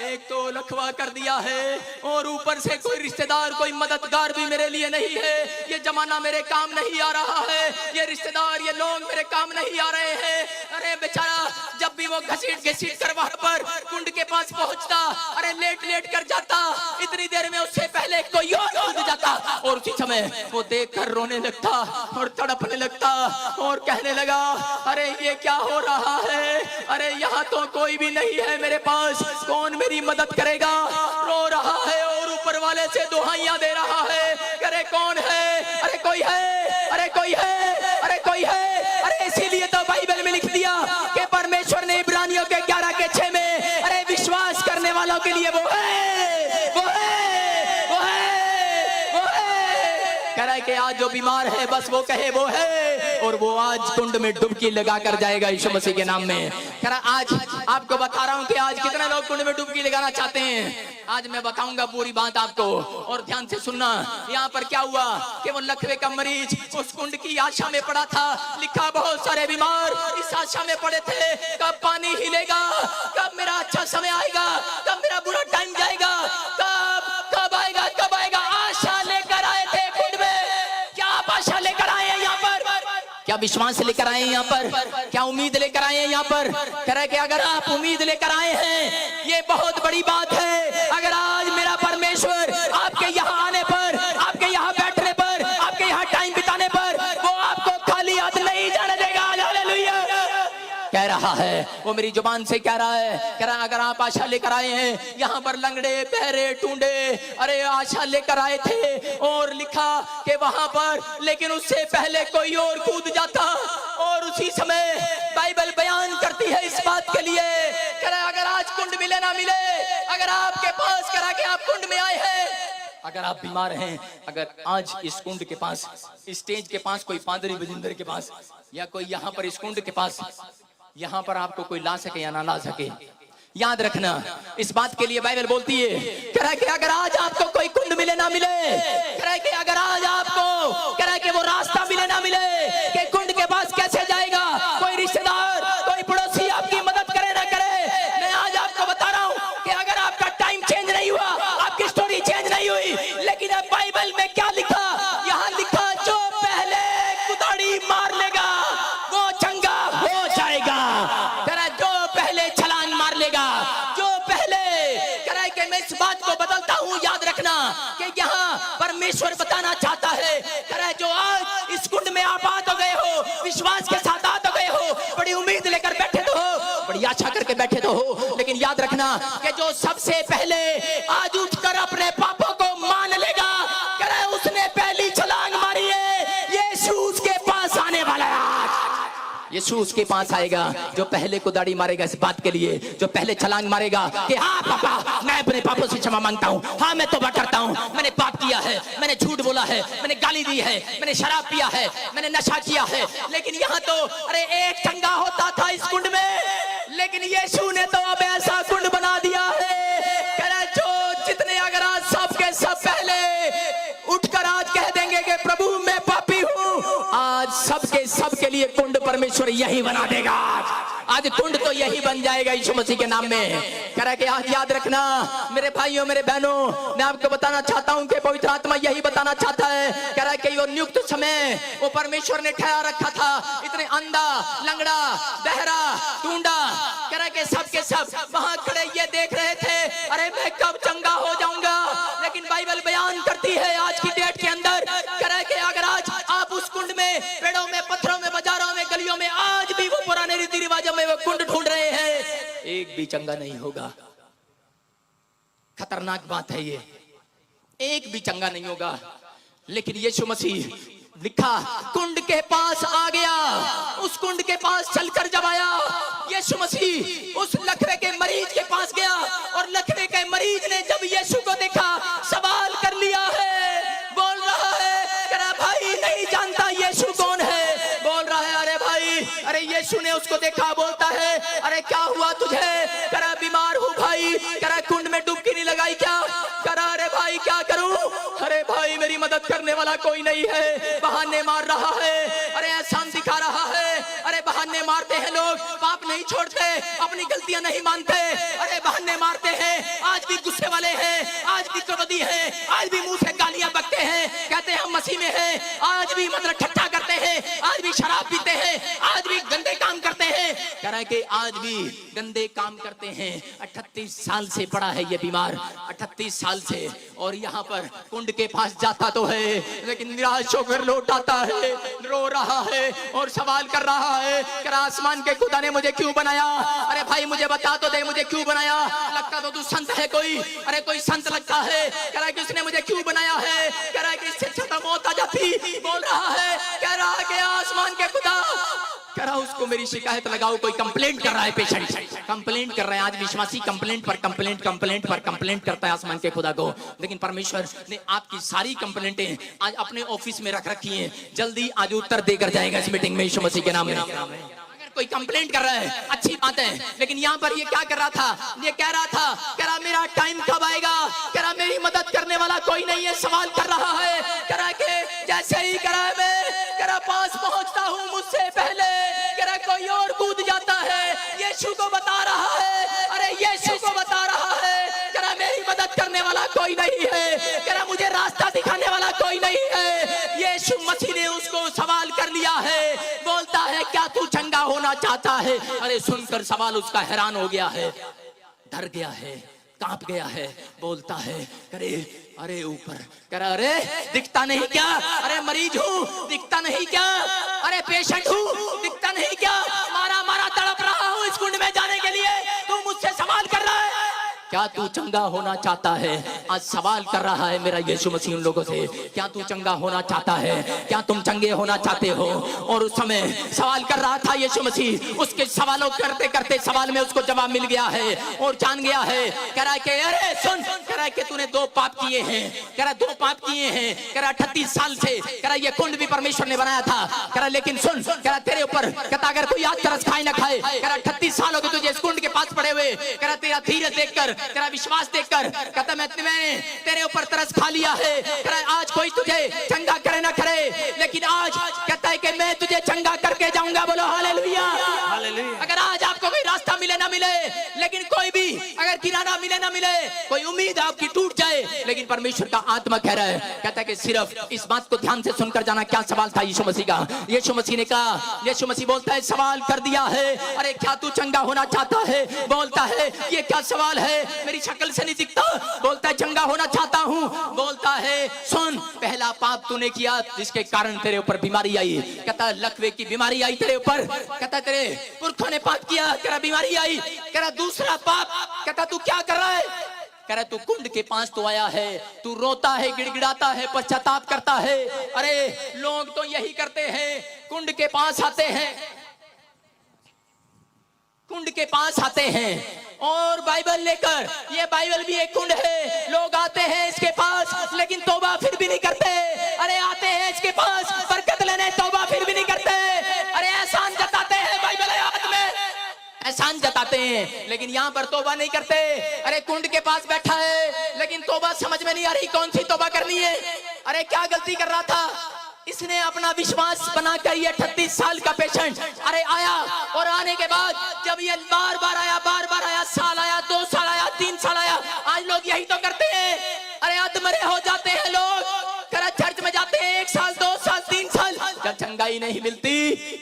एक तो लखवा कर दिया है और ऊपर से कोई रिश्तेदार, कोई मददगार भी मेरे लिए नहीं है। ये जमाना मेरे काम नहीं आ रहा है, ये रिश्तेदार, ये लोग मेरे काम नहीं आ रहे हैं। अरे बेचारा जब भी वो घसीट घसीट कर वहां पर कुंड के पास पहुंचता, अरे लेट लेट कर जाता, इतनी देर में उससे पहले कोई और कूद जाता और उसी समय वो देख कर रोने लगता और तड़पने लगता और कहने लगा अरे ये क्या हो रहा है, अरे यहाँ तो कोई भी नहीं है मेरे पास, कौन मेरी मदद करेगा। रो रहा है और ऊपर वाले से दुहाइयां दे रहा है, अरे कौन है, अरे कोई है, अरे कोई है, अरे कोई है। अरे इसीलिए तो बाइबल में लिख दिया कि परमेश्वर ने इब्रानियों के 11 के 6 में अरे विश्वास करने वालों के लिए वो है, वो है, वो है, वो है। कह रहा है कि आज जो बीमार है बस वो कहे वो है और वो आज कुंड में डुबकी लगा कर जाएगा यीशु मसीह के नाम में। कह रहा आज आपको बता रहा हूं कि आज कितने लोग कुंड में डुबकी लगाना चाहते हैं। आज मैं बताऊंगा पूरी बात आपको और ध्यान से सुनना। यहाँ पर क्या हुआ कि वो लकवे का मरीज उस कुंड की आशा में पड़ा था। लिखा बहुत सारे बीमार इस आशा में पड़े थे, कब पानी हिलेगा, कब मेरा अच्छा समय आएगा, कब मेरा बुरा टाइम जाएगा, कब आएगा, कब आएगा। आशा लेकर आए थे कुंड में। क्या आप आशा लेकर आए हैं यहाँ पर? क्या विश्वास लेकर आए हैं यहाँ पर? क्या उम्मीद लेकर आए हैं यहाँ पर? कह रहे कि अगर आप उम्मीद लेकर आए हैं ये बहुत बड़ी बात है। अगर आज मेरा परमेश्वर आपके रहा है, वो मेरी जुबान से कह रहा है, कह रहा अगर आप आशा लेकर आए हैं यहाँ पर लंगड़े बहरे टूंडे, अरे आशा लेकर आए थे और लिखा कि वहां पर, लेकिन उससे पहले कोई और कूद जाता। और उसी समय बाइबल बयान करती है इस बात के लिए, कह रहा अगर आज कुंड मिले ना मिले, अगर आपके पास करा के आप कुंड में आए हैं, अगर आप बीमार हैं, अगर आज इस कुंड के पास, स्टेज के पास कोई पादरी बजिंदर के पास या कोई यहाँ पर इस कुंड के पास, यहाँ पर आपको कोई ला सके या ना ला सके, याद रखना इस बात के लिए बाइबल बोलती है, कह रहा है कि अगर आज आपको कोई कुंड मिले ना मिले, कह रहा है कि अगर आज आपको, कह रहा है कि वो रास्ता मिले ना मिले कि कुंड के पास कैसे जाएगा, कोई रिश्तेदार कोई पड़ोसी आपकी मदद करे ना करे, मैं आज आपको बता रहा हूं कि अगर आपका टाइम चेंज नहीं हुआ, आपकी स्टोरी चेंज नहीं हुई, लेकिन अब बाइबल में क्या लिखा, यहाँ लिखा जो पहले कुदाड़ी मार लेगा वो चंगा हो जाएगा। कह रहा है जो पहले छलांग मार लेगा, जो पहले, कह रहा है कि मैं इस बात को बदलता हूँ, याद रखना कि यहाँ परमेश्वर बताना चाहता है, कह रहा है जो आज इस कुंड में आप आ तो गए हो, विश्वास के साथ आ तो गए हो, बड़ी उम्मीद लेकर बैठे तो हो, बड़ी आशा करके बैठे तो हो, लेकिन याद रखना कि जो सबसे पहले आज उठकर अपने पापों को मान लेगा, कह रहा है उसने पहली छलांग मारी है, यीशु उसके पास आने वाला है। यीशु उसके पास आएगा जो पहले को दाढ़ी मारेगा, इस बात के लिए जो पहले छलांग मारेगा कि हाँ पापा मैं अपने पापों से क्षमा मांगता हूँ, हाँ मैं तौबा करता हूँ, मैंने पाप किया है, मैंने झूठ बोला है, मैंने गाली दी है, मैंने शराब पिया है, मैंने नशा किया है, लेकिन यहाँ तो अरे एक चंगा होता था इस कुंड में, लेकिन यीशु ने तो अब ऐसा कुंड बना दिया है, कह रहा है जो जितने अगर आज सबके सब पहले उठकर आज कह देंगे कि प्रभु मैं पापी हूँ, आज सबके सब के लिए कुंड परमेश्वर यही बना देगा। आज कुंड तो यही बन जाएगा यीशु मसीह के नाम में। कह रहा है कि आज याद रखना मेरे भाइयों मेरे बहनों, मैं आपको बताना चाहता हूं कि पवित्र आत्मा यही बताना चाहता है। कह रहा है कि वो नियुक्त समय वो परमेश्वर ने ठहरा रखा था, इतने अंधा लंगड़ा बहरा टूंडा, कह रहा है कि सबके सब वहां खड़े ये देख रहे थे, अरे मैं कब चंगा हो जाऊंगा, लेकिन बाइबल बयान करती है आज की डेट के अंदर, कह रहा है कि अगर आज आप उस कुंड में, पेड़ों में, पत्थरों में, बाजारों में, गलियों में, आज भी वो पुराने रीति रिवाजों में वो कुंड ढूंढ रहे हैं, एक भी चंगा नहीं होगा। खतरनाक बात है ये, एक भी चंगा नहीं होगा। लेकिन यीशु मसीह लिखा कुंड के पास आ गया, उस कुंड के पास चलकर जब आया यीशु मसीह उस लकवे के मरीज के पास गया, और लकवे के मरीज ने जब यीशु को देखा सवाल कर लिया है, बोल रहा है, कह रहा भाई नहीं जानता यीशु कौन है, बोल रहा है अरे भाई, अरे यीशु ने उसको देखा, बोलता है अरे क्या हुआ तुझे, कह रहा बीमार हूँ भाई, कह रहा कुंड में डुबकी नहीं लगाई क्या, कह रहा अरे भाई क्या करूं, अरे भाई मेरी मदद करने वाला कोई नहीं है, बहाने मार रहा है, अरे एहसान दिखा रहा है, अरे बहाने मारते हैं लोग, पाप नहीं छोड़ते, अपनी गलतियां नहीं मानते, अरे बहाने मारते हैं, आज भी गुस्से वाले हैं, आज भी क्रोधी हैं, आज भी मुंह से गालियां बकते हैं, कहते हैं हम मसीह में हैं, आज भी मतलब ठट्ठा करते हैं, आज भी शराब पीते हैं, आज भी गंदे काम करते हैं, कह रहा है कि आज भी गंदे काम करते हैं। 38 साल से पड़ा है ये बीमार, 38 साल से, और यहाँ पर कुंड के पास जाता तो है लेकिन निराश होकर लौट आता है, रो रहा है और सवाल कर रहा है, कह रहा आसमान के खुदा ने मुझे क्यों बनाया, अरे भाई मुझे बता तो दे मुझे क्यों बनाया, लगता तो तू संत है कोई, अरे कोई संत लगता है, कह रहा है कि उसने मुझे क्यों बनाया है, कह रहा है कि इससे अच्छा तो मौत आ जाती, बोल रहा है, कह रहा है कि आसमान के खुदा, कह रहा उसको मेरी शिकायत लगाओ, कोई कंप्लेंट कर रहा है, पेशेंट कंप्लेंट कर रहा है, आज विश्वासी कंप्लेंट पर कंप्लेंट कंप्लेंट पर कंप्लेंट करता है आसमान के खुदा को, लेकिन परमेश्वर ने आपकी सारी कंप्लेंटें आज अपने ऑफिस में रख रखी हैं, जल्दी आज उत्तर देकर जाएगा इस मीटिंग में यीशु मसीह के नाम में। कोई कंप्लेंट कर रहा है अच्छी बात है, लेकिन यहाँ पर ये क्या कर रहा था, ये कह रहा था, कह रहा मेरा टाइम कब आएगा, कह रहा मेरी मदद करने वाला कोई नहीं है, सवाल कर रहा है, कह रहा कि जैसे ही कह रहा है मैं, कह रहा पास पहुंचता हूँ मुझसे पहले, कह रहा कोई और कूद जाता है, यीशु को बता रहा है, अरे यीशु को बता रहा है, कह रहा मेरी मदद करने वाला कोई नहीं है, कह रहा मुझे रास्ता दिखाने वाला कोई नहीं है। यीशु मसीह ने उसको सवाल कर लिया है, बोलता है क्या तू चंगा होना चाहता है, अरे सुनकर सवाल उसका हैरान हो गया है, डर गया है, कांप गया है, बोलता है अरे अरे ऊपर, कह रहा अरे दिखता नहीं क्या, अरे मरीज हूँ दिखता नहीं क्या, अरे पेशेंट हूँ दिखता नहीं क्या, मारा मारा तड़प रहा हूँ क्या तू चंगा होना चाहता है? आज सवाल कर रहा है मेरा यीशु मसीह उन लोगों से, क्या तू चंगा होना चाहता है? क्या तुम चंगे होना चाहते हो? और उस समय सवाल कर रहा था यीशु मसीह, उसके सवालों करते करते सवाल में उसको जवाब मिल गया है और जान गया है। कह रहा है कि अरे सुन, कह रहा है कि तूने 2 पाप किए हैं, कह रहा 2 पाप किए हैं, कह रहा 38 साल से, कह रहा ये कुंड भी परमेश्वर ने बनाया था, कह रहा लेकिन सुन, कह रहा तेरे ऊपर, कहता अगर कोई आज तरस खाए ना खाए, कह रहा 38 साल हो गए तुझे इस कुंड के पास पड़े हुए, कह रहा तेरा धीरज देखकर, तेरा विश्वास देखकर, कहता मैंने तेरे ऊपर तरस खा लिया है। कह रहा आज कोई तुझे चंगा करे ना करे, लेकिन आज कहता है कि मैं तुझे चंगा करके जाऊंगा। बोलो हालेलुया। अगर आज आपको कोई रास्ता मिले ना मिले, लेकिन कोई भी अगर किनारा मिले ना मिले, कोई उम्मीद आपकी टूट जाए, लेकिन परमेश्वर का आत्मा कह रहा है, कहता है कि सिर्फ इस बात को ध्यान से सुनकर जाना। क्या सवाल था यीशु मसीह का? यीशु मसीह ने कहा, यीशु मसीह बोलता है सवाल कर दिया है, अरे क्या तू चंगा होना चाहता है? बोलता है ये क्या सवाल है, मेरी शक्ल से नहीं दिखता। बोलता है चंगा होना चाहता हूं। बोलता है सुन, पहला पाप तूने किया जिसके कारण तेरे ऊपर बीमारी आई, कहता है लकवे की बीमारी आई तेरे ऊपर, कहता है तेरे पुरखों ने पाप किया, तेरा बीमारी आई। कह रहा दूसरा पाप, कहता तू क्या कर रहा है? कह रहा तू कुंड के पास तो आया है, तू रोता है, गिड़गिड़ाता है, पश्चाताप करता है। अरे लोग तो यही करते हैं, कुंड के पास आते हैं, कुंड के पास आते हैं और बाइबल लेकर, ये बाइबल भी एक कुंड है, लोग आते हैं इसके पास लेकिन तौबा फिर भी नहीं करते। अरे आते हैं इसके पास बरकत लेने, तौबा फिर भी नहीं करते। अरे एहसान जताते हैं, बाइबल है हाथ में, एहसान जताते हैं, लेकिन यहाँ पर तौबा नहीं करते। अरे कुंड के पास बैठा है लेकिन तौबा समझ में नहीं आ रही, कौन सी तौबा करनी है। अरे क्या गलती कर रहा था इसने? अपना विश्वास बनाकर ये 38 साल का पेशेंट अरे आया, और आने के बाद जब ये बार बार आया, साल आया, 2 साल आया, 3 साल आया, आज लोग यही तो करते हैं। अरे अधमरे हो जाते हैं लोग, चर्च में जाते हैं 1 साल, 2 साल, 3 साल, जब चंगाई नहीं मिलती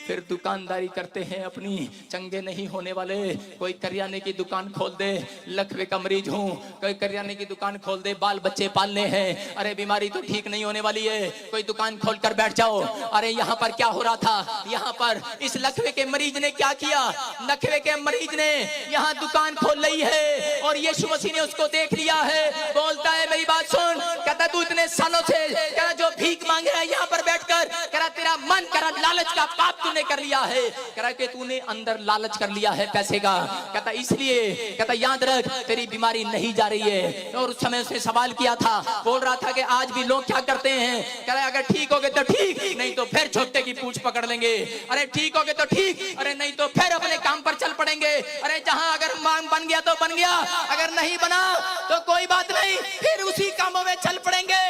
फिर दुकानदारी करते हैं अपनी। चंगे नहीं होने वाले, कोई करियाने की दुकान खोल दे, लकवे का मरीज हूँ, कोई करियाने की दुकान खोल दे, बाल बच्चे पालने हैं, अरे बीमारी तो ठीक नहीं होने वाली है, कोई दुकान खोल कर बैठ जाओ। अरे यहाँ पर क्या हो रहा था? यहाँ पर इस लकवे के मरीज ने क्या किया? लकवे के मरीज ने यहाँ दुकान खोल ली है और यीशु मसीह ने उसको देख लिया है। बोलता है मेरी बात सुन, कहता तू इतने सालों से कह जो भीख मांग रहा है यहाँ पर बैठकर, कह तेरा मन करा लालच का पाप तूने कर लिया है, कह कि तूने अंदर लालच कर लिया है पैसे का, कहता इसलिए, कहता याद रख तेरी बीमारी नहीं जा रही है। और उस समय उसने सवाल किया था, बोल रहा था कि आज भी लोग क्या करते हैं, कह रहा अगर ठीक हो गए तो ठीक, नहीं तो फिर छोटे की पूंछ पकड़ लेंगे। अरे ठीक हो गए तो ठीक, अरे नहीं तो फिर अपने काम पर चल पड़ेंगे। अरे जहां अगर मांग बन गया तो बन गया, अगर नहीं बना तो कोई बात नहीं, फिर उसी कामों में चल पड़ेंगे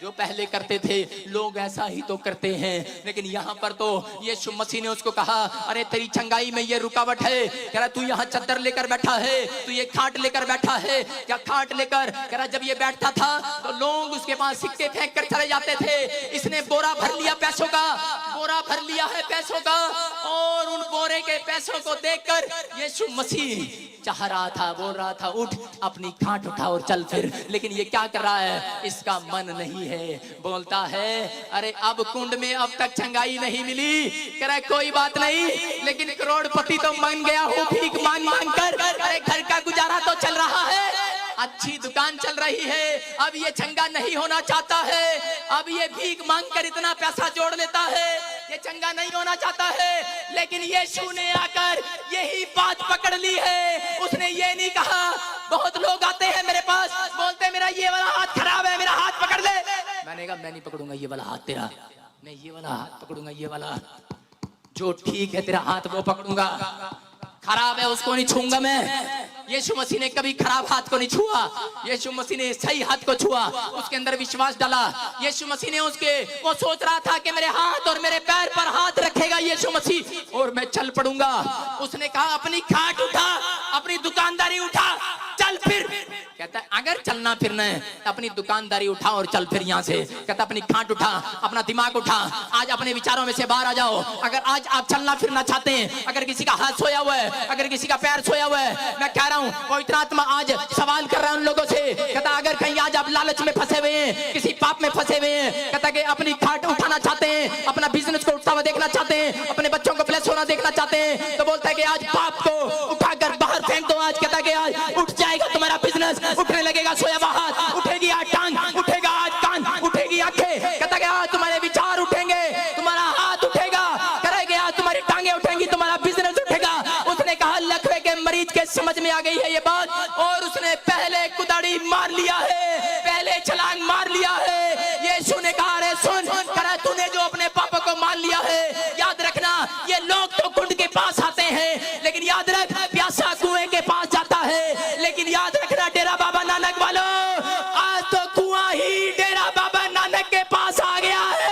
जो पहले करते थे। लोग ऐसा ही तो करते हैं, लेकिन यहाँ पर तो यीशु मसीह ने उसको कहा अरे तेरी चंगाई में ये रुकावट है। कह रहा तू यहाँ चद्दर लेकर बैठा है, तू ये खाट लेकर बैठा है, क्या खाट लेकर, कह रहा जब ये बैठता था तो लोग उसके पास सिक्के फेंक कर चले जाते थे। इसने बोरा भर लिया पैसों का, बोरा भर लिया है पैसों का, और उन बोरे के पैसों को देखकर यीशु मसीह चाह रहा था, बोल रहा था उठ अपनी खाट उठा और चल फिर, लेकिन ये क्या कर रहा है? इसका मन नहीं है। बोलता है अरे अब कुंड में अब तक चंगाई नहीं मिली, कह रहा कोई बात नहीं, लेकिन करोड़पति तो बन गया हूँ भीख मांग मांग कर, अरे घर का गुजारा तो चल रहा है, अच्छी दुकान चल रही है, अब ये चंगा नहीं होना चाहता है, अब ये भीख मांग कर इतना पैसा जोड़ लेता है, ये चंगा नहीं होना चाहता है। लेकिन यीशु ने आकर यही बात पकड़ ली है, उसने ये नहीं कहा। बहुत लोग आते हैं मेरे पास, बोलते मेरा ये वाला हाथ खराब है, मेरा हाथ पकड़ ले। मैंने कहा मैं नहीं पकड़ूंगा ये वाला हाथ तेरा, मैं ये वाला हाथ पकड़ूंगा, ये वाला जो ठीक है तेरा हाथ वो पकड़ूंगा, खराब है उसको नहीं छूंगा मैं। यीशु मसीह ने कभी खराब हाथ को नहीं छुआ, यीशु मसीह ने सही हाथ को छुआ, उसके अंदर विश्वास डाला। यीशु मसीह ने उसके, वो सोच रहा था कि मेरे हाथ और मेरे पैर पर हाथ रखेगा यीशु मसीह और मैं चल पड़ूंगा। उसने कहा अपनी खाट उठा, अपनी दुकानदारी उठा, चल फिर। कहता है अगर चलना फिरना है तो अपनी दुकानदारी उठा और चल फिर यहाँ से। कहता अपनी खाट उठा, अपना दिमाग उठा, आज अपने विचारों में से बाहर आ जाओ। अगर आज आप चलना फिरना चाहते हैं, अगर किसी का हाथ सोया हुआ है, अगर किसी का पैर सोया हुआ है, मैं कह रहा हूँ पवित्र आत्मा आज सवाल कर रहा है उन लोगों से। कहता अगर कहीं आज आप लालच में फंसे हुए हैं, किसी पाप में फंसे हुए हैं, कहता कि अपनी खाट उठाना चाहते हैं, अपना बिजनेस को उठता हुआ देखना चाहते हैं, अपने बच्चों को ब्लेस होना देखना चाहते हैं, तो बोलता है कि आज पाप को उठाकर बाहर फेंक दो। आज कहता है कि आज उठ जाएगा तुम्हारा बिजनेस, उठने लगेगा सोया हुआ हाथ, उठेगी आज टांग, उठेगा आज कान, उठेगी आंखें, कहता गया आज तुम्हारे विचार उठेंगे, तुम्हारा हाथ उठेगा, करेगा आज तुम्हारी टांगे उठेंगी, तुम्हारा बिजनेस उठेगा। उसने कहा लकवे के मरीज के समझ में आ गई है ये बात, और उसने पहले कुदाड़ी मार लिया है, पहले छलांग मार लिया है। यीशु ने कहा अरे सुन, करा तूने जो अपने पापा को मान लिया है, याद रखना ये लोग तो कुंड के पास आते हैं, लेकिन याद रख प्यासा कुएं के पास जाता है। लेकिन याद रखना डेरा बाबा नानक वालों, आज तो कुआं ही डेरा बाबा नानक के पास आ गया है,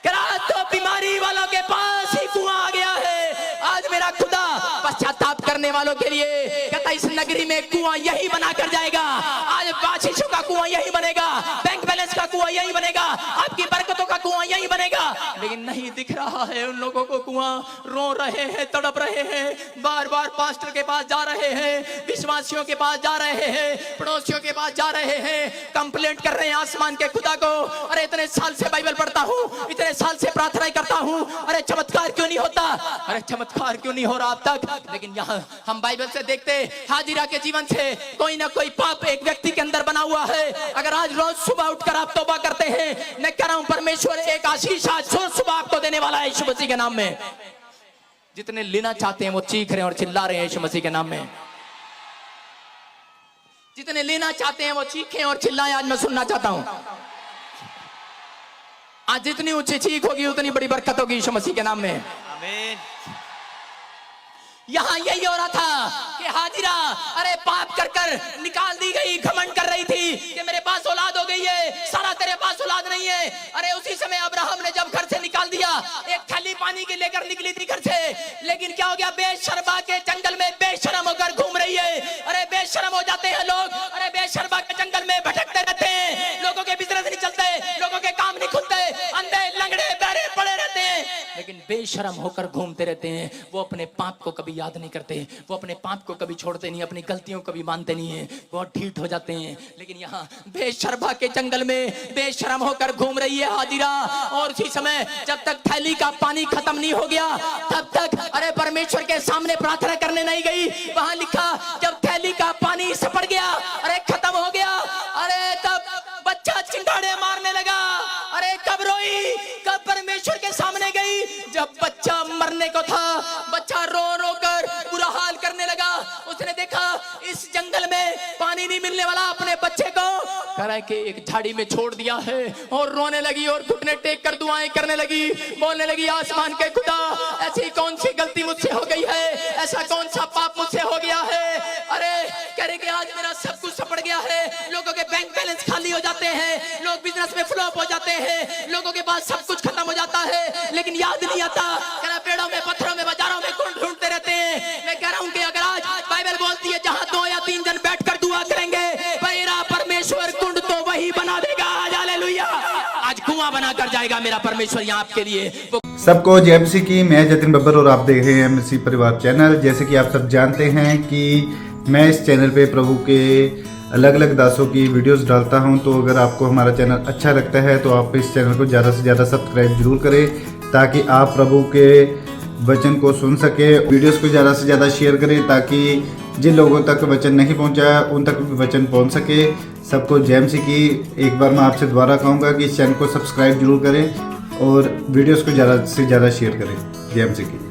करा तो बीमारी वालों के पास ही कुआं आ गया है। आज मेरा खुदा पश्चाताप करने वालों के लिए कहता इस नगरी में कुआं यही बनाकर जाएगा। आज बाशिशों का कुआं यही बनेगा, बैंक बैलेंस का कुआं यही बनेगा, आपकी बरकतों का कुआं यही बनेगा। लेकिन नहीं दिख रहा है उन लोगों को कुआं, रो रहे हैं, तड़प रहे हैं, बार बार पास्टर के पास जा रहे हैं, विश्वासियों के पास जा रहे हैं, पड़ोसियों के पास जा रहे हैं, कंप्लेंट कर रहे हैं आसमान के खुदा को, अरे इतने साल से बाइबल पढ़ता हूँ, इतने साल से प्रार्थना करता हूँ, अरे चमत्कार क्यों नहीं होता, अरे चमत्कार क्यों नहीं हो रहा अब तक। लेकिन यहाँ हम बाइबल से देखते हाजिरा के जीवन से कोई ना कोई पाप एक व्यक्ति के अंदर बना हुआ है। अगर आज रोज सुबह उठकर आप तौबा करते हैं, मैं कह रहा हूं परमेश्वर एक आशीष आज रोज सुबह आपको देने वाला है यीशु मसीह के नाम में। जितने लेना चाहते हैं वो चीख रहे हैं और चिल्ला रहे हैं यीशु मसीह के नाम में। जितने लेना चाहते हैं वो चीखें और चिल्लाएं, आज मैं सुनना चाहता हूं। आज जितनी ऊंची चीख होगी उतनी बड़ी बरकत होगी यीशु मसीह के नाम में। आमीन। यहाँ यही हो रहा था कि हाजिरा अरे पाप कर कर निकाल दी गई, घमंड कर रही थी कि मेरे पास औलाद हो गई है, सारा तेरे पास औलाद नहीं है। अरे उसी समय अब्राहम ने जब घर से निकाल दिया, एक थैली पानी की लेकर निकली थी घर से, लेकिन क्या हो गया, बेशर्मा के जंगल में बेशर्म होकर घूम रही है। अरे बेशर्म हो जाते हैं लोग, अरे बेशर्मा के जंगल में भटकते रहते हैं, लोगों के बिजनेस नहीं चलते, लोगों के काम नहीं खुलते, अंधे लंगड़े बहरे पड़े रहते हैं, लेकिन बेशर्म होकर घूमते रहते हैं। वो अपने पाप को कभी याद नहीं करते, वो अपने पाप को कभी छोड़ते नहीं, अपनी गलतियों को कभी मानते नहीं है, बहुत ढीठ हो जाते हैं। लेकिन यहाँ बेशर्मा के जंगल में बेशर्म होकर घूम रही है हाजिरा, और उसी समय जब तक थैली का पानी खत्म नहीं हो गया तब तक अरे परमेश्वर के सामने प्रार्थना करने नहीं गई। वहां लिखा जब थैली का पानी सपड़ गया, अरे खत्म हो गया, अरे तब बच्चा चिंगाड़े मारने लगा। अरे कब रोई, कब परमेश्वर के सामने गई, जब बच्चा मरने को था, बच्चा रो रो कर बुरा हाल करने लगा। उसने देखा इस जंगल में पानी नहीं मिलने वाला, अपने बच्चे को करा के एक झाड़ी में छोड़ दिया है, और रोने लगी और घुटने टेक कर दुआएं करने लगी, बोलने लगी आसमान के खुदा ऐसी कौन सी गलती मुझसे हो गई है, ऐसा कौन सा पाप मुझसे हो गया है। अरे कह रहे कि आज मेरा सब कुछ सपड़ गया है, लोगों के बैंक बैलेंस खाली हो जाते हैं, लोग बिजनेस में फ्लॉप हो जाते हैं, लोगों के पास सब कुछ खत्म हो जाता है, लेकिन याद नहीं आता। कह रहा पेड़ों में, पत्थरों में, बाजारों में कुंड ढूंढते रहते हैं। मैं कह रहा हूं कि अगर आज बाइबल बोलती है जहां 2 या 3 जन बैठकर दुआ करेंगे, मेरा परमेश्वर कुंड तो वही बना देगा। आज हालेलुया, आज कुआं बनाकर जाएगा मेरा परमेश्वर यहाँ आपके लिए। सबको जय मसीह की। मैं जतिन बब्बर और आप देख रहे हैं एमसी परिवार चैनल। जैसे कि आप सब जानते हैं कि मैं इस चैनल पे प्रभु के अलग अलग दासों की वीडियोस डालता हूं, तो अगर आपको हमारा चैनल अच्छा लगता है तो आप इस चैनल को ज़्यादा से ज़्यादा सब्सक्राइब जरूर करें, ताकि आप प्रभु के वचन को सुन सके। वीडियोस को ज़्यादा से ज़्यादा शेयर करें, ताकि जिन लोगों तक वचन नहीं पहुंचा उन तक वचन पहुंच सके। सबको जय मसीह की। एक बार मैं आपसे दोबारा कहूँगा कि इस चैनल को सब्सक्राइब जरूर करें और वीडियोस को ज़्यादा से ज़्यादा शेयर करें। जय मसीह की।